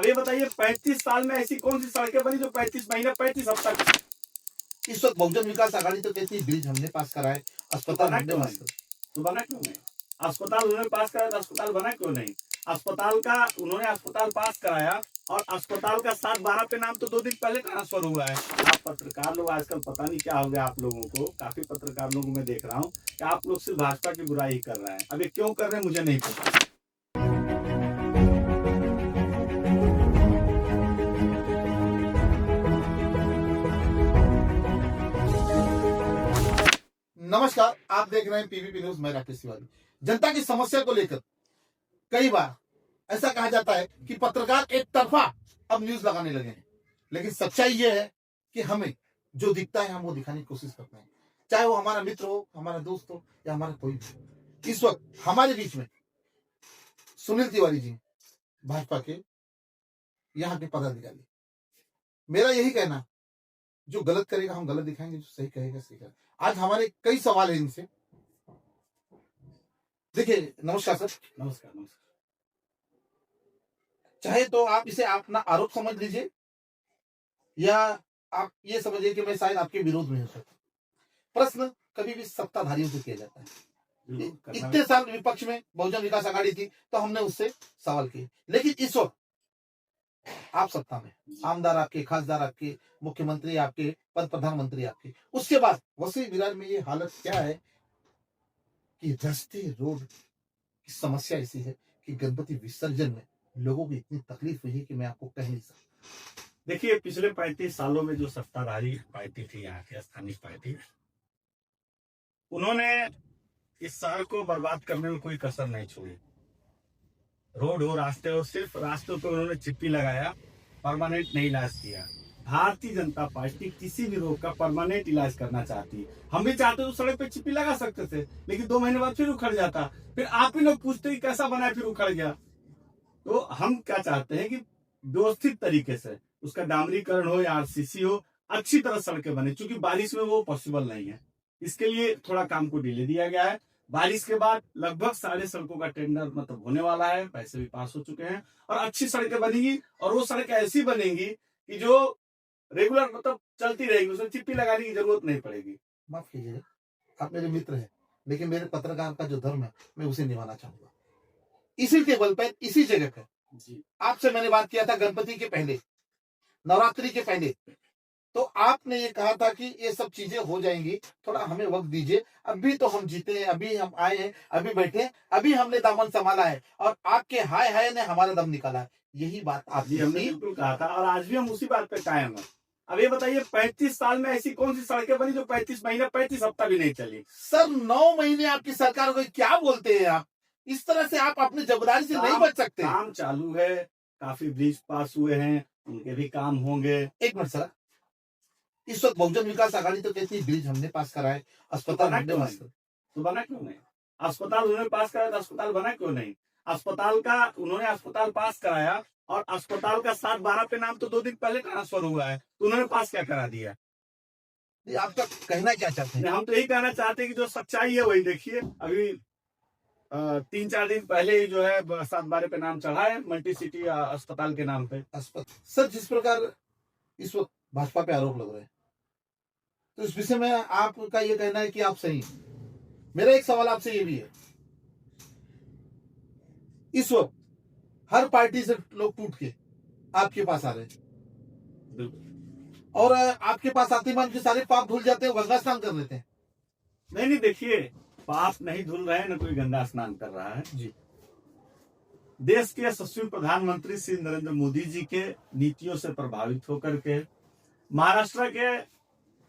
अब ये बताइए 35 साल में ऐसी कौन सी सड़कें बनी जो 35 महीने 35 हफ्ता इस वक्त बहुजन विकास आघाड़ी तो कहती है ब्रिज हमने पास कराए, अस्पताल बना हमने क्यों पास नहीं? तो बना क्यों नहीं? अस्पताल उन्होंने पास कराया तो अस्पताल बना क्यों नहीं? उन्होंने अस्पताल पास कराया और अस्पताल का 7/12 पे नाम तो 2 दिन पहले ट्रांसफर हुआ है। आप पत्रकार लोग आजकल पता नहीं क्या हो गया आप लोगों को, काफी पत्रकार लोगों में देख रहा हूँ कि आप लोग सिर्फ भाजपा की बुराई ही कर रहे हैं। अब ये क्यों कर रहे हैं मुझे नहीं पता। नमस्कार, आप देख रहे हैं पीवीपी न्यूज। मैं राकेश तिवारी। जनता की समस्या को लेकर कई बार ऐसा कहा जाता है कि पत्रकार एक तरफा अब न्यूज लगाने लगे हैं, लेकिन सच्चाई यह है कि हमें जो दिखता है हम वो दिखाने की कोशिश करते हैं, चाहे वो हमारा मित्र हो, हमारा दोस्त हो या हमारा कोई भी। इस वक्त हमारे बीच में सुनील तिवारी जी, भाजपा के यहाँ के पदाधिकारी। मेरा यही कहना, जो गलत करेगा हम गलत दिखाएंगे, जो सही कहेगा सही करेगा। आज हमारे कई सवाल हैं इनसे। देखिए, नमस्कार सर। नमस्कार नमस्कार। चाहे तो आप इसे अपना आरोप समझ लीजिए या आप ये समझिए कि मैं शायद आपके विरोध में हूं सर। प्रश्न कभी भी सत्ताधारियों से किया जाता है। इतने साल विपक्ष में बहुजन विकास आघाड़ी थी तो हमने उससे सवाल किए, लेकिन इस वक्त आप सत्ता में, आमदार आपके, खासदार आपके, मुख्यमंत्री आपके, पद प्रधानमंत्री आपके, उसके बाद वसई विरार में ये हालत क्या है कि रास्ते रोड की समस्या ऐसी है कि गणपति विसर्जन में लोगों को इतनी तकलीफ हुई है कि मैं आपको कह नहीं सकता। देखिए, पिछले 35 सालों में जो सत्ताधारी पार्टी थी, यहाँ की स्थानीय पार्टी, उन्होंने इस शहर को बर्बाद करने में कोई कसर नहीं छोड़ी। रोड हो, रास्ते हो, सिर्फ रास्तों पे उन्होंने चिप्पी लगाया, परमानेंट नहीं इलाज किया। भारतीय जनता पार्टी किसी भी रोग का परमानेंट इलाज करना चाहती है। हम भी चाहते तो सड़क पे चिप्पी लगा सकते थे, लेकिन 2 महीने बाद फिर उखड़ जाता। फिर आप ही लोग पूछते कि कैसा बना, फिर उखड़ गया। तो हम क्या चाहते हैं कि व्यवस्थित तरीके से उसका डामरीकरण हो या आरसीसी हो, अच्छी तरह सड़कें बने। चूंकि बारिश में वो पॉसिबल नहीं है, इसके लिए थोड़ा काम को डिले दिया गया है। बारिश के बाद लगभग सारे सड़कों का टेंडर मतलब होने वाला है, पैसे भी पास हो चुके हैं और अच्छी सड़कें बनेगी। और वो सड़कें ऐसी बनेंगी कि जो रेगुलर मतलब चलती रहेगी, उसमें चिप्पी लगाने की जरूरत नहीं पड़ेगी। माफ कीजिए, आप मेरे मित्र हैं, लेकिन मेरे पत्रकार का जो धर्म है मैं उसे निभाना चाहूंगा। इसी टेबल पर, इसी जगह पर जी, आपसे मैंने बात किया था गणपति के पहले, नवरात्रि के पहले, तो आपने ये कहा था कि ये सब चीजें हो जाएंगी, थोड़ा हमें वक्त दीजिए। अभी तो हम जीते हैं, अभी हम आए हैं, अभी बैठे हैं, अभी हमने दामन संभाला है और आपके हाय हाय ने हमारा दम निकाला है। यही बात जी हमने बिल्कुल कहा था और आज भी हम उसी बात पे कायम है। अब ये बताइए 35 साल में ऐसी कौन सी सड़कें बनी जो 35 महीने 35 हफ्ता भी नहीं चली? सर 9 महीने आपकी सरकार हो गई, क्या बोलते हैं आप? इस तरह से आप अपनी जवाबदारी से नहीं बच सकते। काम चालू है, काफी ब्रिज पास हुए हैं, उनके भी काम होंगे। एक मिनट सर, इस वक्त बहुजन विकास आघाड़ी तो कहती है ब्रिज हमने पास कराए, अस्पताल हमने पास कराए, तो बना क्यों नहीं? अस्पताल उन्होंने पास कराया तो अस्पताल बना क्यों नहीं? उन्होंने अस्पताल पास कराया और अस्पताल का 7/12 पे नाम तो 2 दिन पहले ट्रांसफर हुआ है, तो उन्होंने पास क्या करा दिया? आपका कहना क्या चाहते हैं? हम तो यही कहना चाहते हैं कि जो सच्चाई है वही देखिए। अभी 3-4 दिन पहले ही जो है 7/12 पे नाम चढ़ा है, मल्टी सिटी अस्पताल के नाम पे। सर, जिस प्रकार इस वक्त भाजपा पे आरोप लग रहे हैं, तो इस विषय में आपका ये कहना है कि आप सही हैं। मेरा एक सवाल आपसे ये भी है, इस वक्त हर पार्टी से लोग टूट के आपके पास आ रहे हैं और आपके पास आते ही उनके सारे पाप धुल जाते हैं, गंगा स्नान कर लेते हैं। नहीं देखिए, पाप नहीं धुल रहे हैं, न कोई गंगा स्नान कर रहा है जी। देश के यशस्वी प्रधानमंत्री श्री नरेंद्र मोदी जी के नीतियों से प्रभावित होकर के महाराष्ट्र के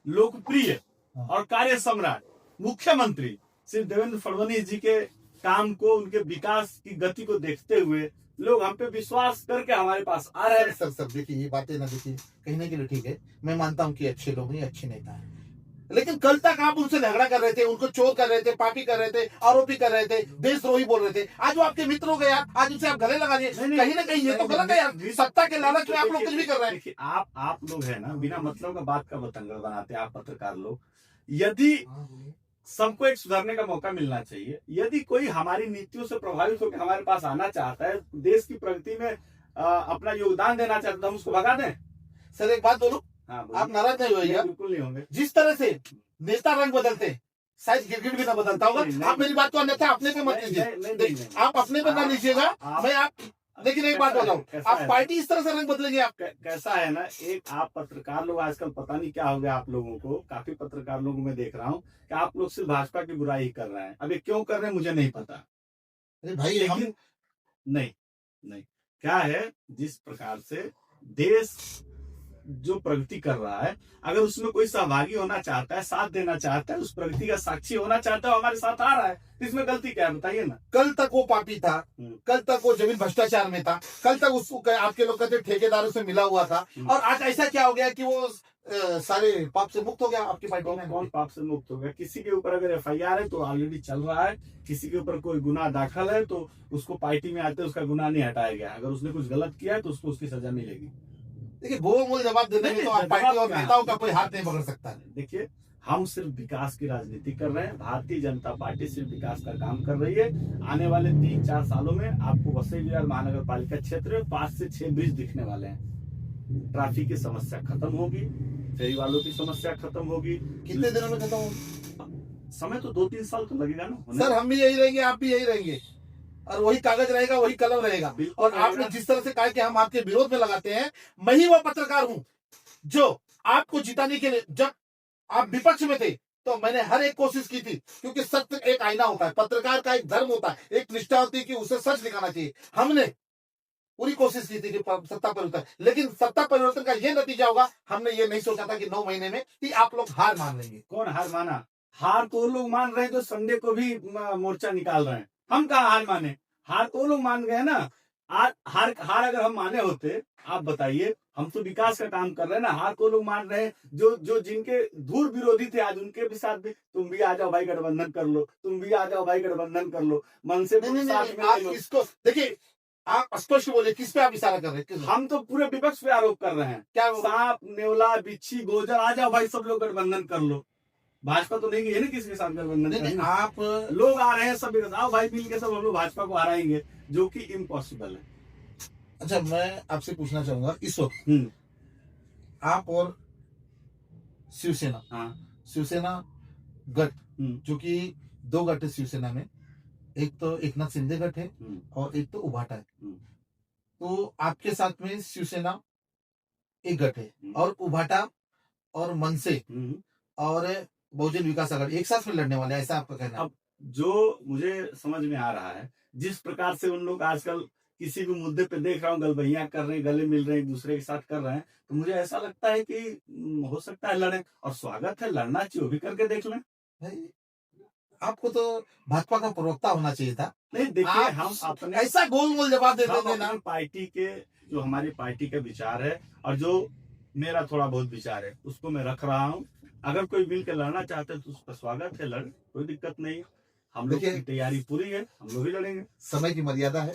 लोकप्रिय और कार्य सम्राट मुख्यमंत्री श्री देवेंद्र फडणवीस जी के काम को, उनके विकास की गति को देखते हुए लोग हम पे विश्वास करके हमारे पास आ रहे हैं। सर देखिए, ये बातें ना देखिए कहने के लिए ठीक है, मैं मानता हूँ कि अच्छे लोग हैं, अच्छे नेता हैं, लेकिन कल तक आप उनसे झगड़ा कर रहे थे, उनको चोर कर रहे थे, पापी कर रहे थे, आरोपी कर रहे थे, देशद्रोही बोल रहे थे। आज वो आपके मित्र हो गए यार, आज उनसे आप गले लगा दिए। कहीं ना कहीं ये तो गलत है यार, सत्ता के लालच में आप लोग कुछ भी कर रहे हैं। देखिए, आप लोग है ना, बिना मतलब का बात का बतंगड़ बनाते हैं आप पत्रकार लोग। यदि सबको एक सुधारने का मौका मिलना चाहिए, यदि कोई हमारी नीतियों से प्रभावित होकर हमारे पास आना चाहता है, देश की प्रगति में अपना योगदान देना चाहता है, हम उसको भगा दें? सर एक बात बोलूं, हाँ, आप नाराज नहीं होइएगा। बिल्कुल नहीं होंगे। जिस तरह से नेता रंग बदलते शायद गिरगिट भी ना बदलता होगा। नहीं, आप मेरी बात को अन्यथा अपने पे मत नहीं, लीजिए। नहीं, नहीं, नहीं। आप अपने पे ना लीजिएगा। मैं आप लेकिन एक बात बताऊं, कैसा आप है? पार्टी इस तरह से रंग बदलेंगे आप। कैसा है ना, एक आप पत्रकार लोग आजकल पता नहीं क्या हो गया आप लोगों को, काफी पत्रकार लोगों में देख रहा हूँ कि आप लोग सिर्फ भाजपा की बुराई ही कर रहे हैं। अब ये क्यों कर रहे हैं मुझे नहीं पता, अरे भाई हम लेकिन नहीं, क्या है, जिस प्रकार से देश जो प्रगति कर रहा है, अगर उसमें कोई सहभागी होना चाहता है, साथ देना चाहता है, उस प्रगति का साक्षी होना चाहता है, हमारे साथ आ रहा है, तो इसमें गलती क्या है बताइए ना। कल तक वो पापी था, कल तक वो जमीन भ्रष्टाचार में था, कल तक उसको आपके लोग कहते ठेकेदारों से मिला हुआ था, और आज ऐसा क्या हो गया कि वो सारे पाप से मुक्त हो गया आपकी पार्टी में? कौन पाप से मुक्त हो गया? किसी के ऊपर अगर FIR है तो ऑलरेडी चल रहा है, किसी के ऊपर कोई गुनाह दाखिल है तो उसको पार्टी में आते उसका गुनाह नहीं हटाया गया। अगर उसने कुछ गलत किया है तो उसको उसकी सजा मिलेगी। देखिए गोलमोल जवाब देने में तो आप पार्टी और नेताओं का कोई हाथ नहीं पकड़ सकता है। देखिए, हम सिर्फ विकास की राजनीति कर रहे हैं, भारतीय जनता पार्टी सिर्फ विकास का काम कर रही है। आने वाले 3-4 सालों में आपको वसई विहार महानगर पालिका क्षेत्र में 5 से 6 ब्रिज दिखने वाले हैं। ट्रैफिक की समस्या खत्म होगी, फेरी वालों की समस्या खत्म होगी। कितने दिनों में खत्म होगी? समय तो 2-3 साल तो लगेगा ना। सर हम भी यही रहेंगे, आप भी यही रहेंगे, और वही कागज रहेगा, वही कलम रहेगा। और आपने जिस तरह से कहा कि हम आपके विरोध में लगाते हैं, मैं ही वो पत्रकार हूं जो आपको जिताने के लिए, जब आप विपक्ष में थे तो मैंने हर एक कोशिश की थी, क्योंकि सत्य एक आईना होता है, पत्रकार का एक धर्म होता है, एक निष्ठा होती है कि उसे सच दिखाना चाहिए। हमने पूरी कोशिश की थी कि सत्ता परिवर्तन, लेकिन सत्ता परिवर्तन का ये नतीजा होगा, हमने ये नहीं सोचा था कि 9 महीने में कि आप लोग हार मान लेंगे। कौन हार माना? हार तो वो लोग मान रहे हैं जो संडे को भी मोर्चा निकाल रहे हैं। हम कहाँ हार माने? हार तो वो लोग मान गए ना। हार अगर हम माने होते, आप बताइए, हम तो विकास का काम कर रहे हैं ना। हार तो लोग मान रहे हैं जो जिनके धूर विरोधी थे, आज उनके भी साथ भी तुम भी आ जाओ भाई गठबंधन कर लो, तुम भी आ जाओ भाई गठबंधन कर लो, मन से साथ में आप इसको देखिए, आप स्पष्ट बोले, किस पे आप इशारा कर रहे हैं? हम तो पूरे विपक्ष पे आरोप कर रहे हैं। क्या सांप, नेवला, बिच्छी, गोजर, आ जाओ भाई सब लोग गठबंधन कर लो। भाजपा तो नहीं है ना किसी के साथ गठबंधन करने। आप लोग आ रहे हैं सब, आओ भाई मिल के सब हम लोग भाजपा को हराएंगे, जो कि इम्पॉसिबल है। अच्छा, मैं आपसे पूछना चाहूंगा, इस वक्त आप और शिवसेना, शिवसेना गठ, जो कि 2 गठ है शिवसेना में, एक तो एकनाथ शिंदे गठ है और एक तो उभाटा है। तो आपके साथ में शिवसेना एक गठ है, और उभाटा और मनसे और बहुजन विकास आघाड़ी एक साथ में लड़ने वाले, ऐसा आपका कहना है? अब जो मुझे समझ में आ रहा है, जिस प्रकार से उन लोग आजकल किसी भी मुद्दे पे देख रहा हूँ गलबैया कर रहे हैं, गले मिल रहे हैं, एक दूसरे के साथ कर रहे हैं, तो मुझे ऐसा लगता है कि हो सकता है लड़े, और स्वागत है, लड़ना चाहिए, वो भी करके देख लें। भाई आपको तो भाजपा का प्रवक्ता होना चाहिए था। नहीं देखिए, हम अपने ऐसा गोलमोल जवाब देते थे ना। पार्टी के, जो हमारी पार्टी का विचार है और जो मेरा थोड़ा बहुत विचार है, उसको मैं रख रहा हूँ। अगर कोई मिल के लड़ना चाहते हैं तो उसका स्वागत है, लड़, कोई दिक्कत नहीं। हम लोग की तैयारी पूरी है, हम लोग ही लड़ेंगे। समय की मर्यादा है,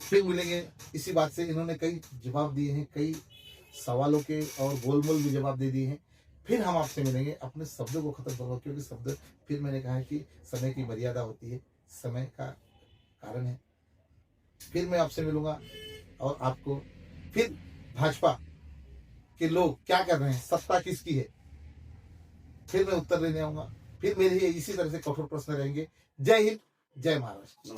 फिर मिलेंगे। इसी बात से इन्होंने कई जवाब दिए हैं, कई सवालों के और गोलमोल भी जवाब दे दिए हैं। फिर हम आपसे मिलेंगे, अपने शब्दों को खत्म करो, क्योंकि शब्द, फिर मैंने कहा है कि समय की मर्यादा होती है, समय का कारण है। फिर मैं आपसे मिलूंगा और आपको फिर भाजपा के लोग क्या कर रहे हैं, सत्ता किसकी है, फिर मैं उत्तर देने आऊंगा। फिर मेरे इसी तरह से कठोर प्रश्न रहेंगे। जय हिंद, जय महाराष्ट्र।